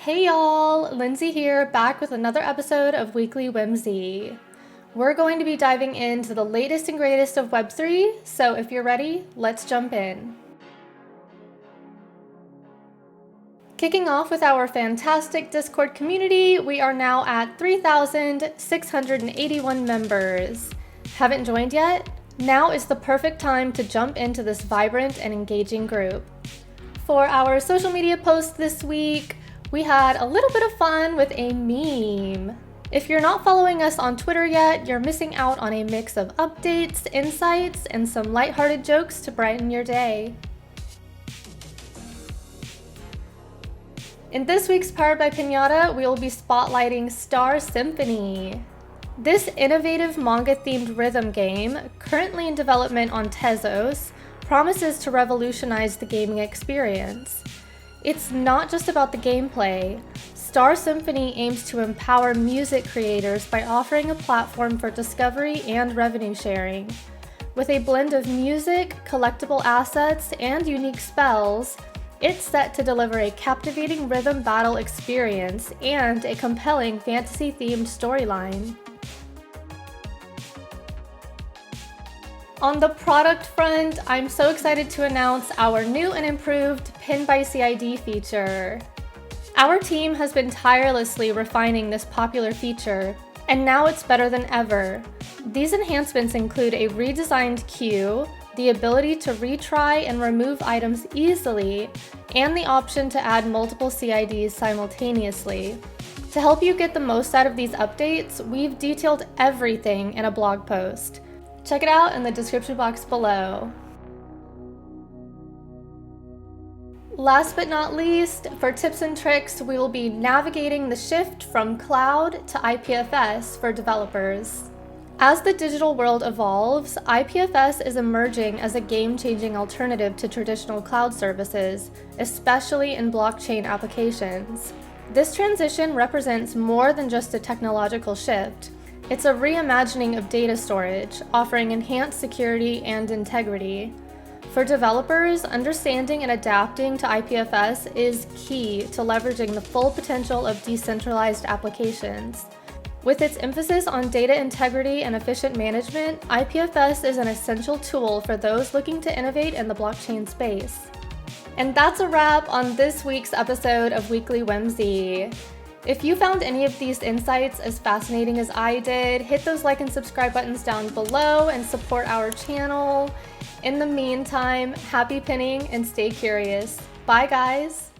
Hey y'all, Lindsey here, back with another episode of Weekly Whimsy. We're going to be diving into the latest and greatest of Web3, so if you're ready, let's jump in. Kicking off with our fantastic Discord community, we are now at 3,681 members. Haven't joined yet? Now is the perfect time to jump into this vibrant and engaging group. For our social media post this week, we had a little bit of fun with a meme. If you're not following us on Twitter yet, you're missing out on a mix of updates, insights, and some lighthearted jokes to brighten your day. In this week's Powered by Pinata, we will be spotlighting Star Symphony. This innovative manga-themed rhythm game, currently in development on Tezos, promises to revolutionize the gaming experience. It's not just about the gameplay. Star Symphony aims to empower music creators by offering a platform for discovery and revenue sharing. With a blend of music, collectible assets, and unique spells, it's set to deliver a captivating rhythm battle experience and a compelling fantasy-themed storyline. On the product front, I'm so excited to announce our new and improved Pin by CID feature. Our team has been tirelessly refining this popular feature, and now it's better than ever. These enhancements include a redesigned queue, the ability to retry and remove items easily, and the option to add multiple CIDs simultaneously. To help you get the most out of these updates, we've detailed everything in a blog post. Check it out in the description box below. Last but not least, for tips and tricks, we will be navigating the shift from cloud to IPFS for developers. As the digital world evolves, IPFS is emerging as a game-changing alternative to traditional cloud services, especially in blockchain applications. This transition represents more than just a technological shift. It's a reimagining of data storage, offering enhanced security and integrity. For developers, understanding and adapting to IPFS is key to leveraging the full potential of decentralized applications. With its emphasis on data integrity and efficient management, IPFS is an essential tool for those looking to innovate in the blockchain space. And that's a wrap on this week's episode of Weekly Whimsy. If you found any of these insights as fascinating as I did, hit those like and subscribe buttons down below and support our channel. In the meantime, happy pinning and stay curious. Bye guys!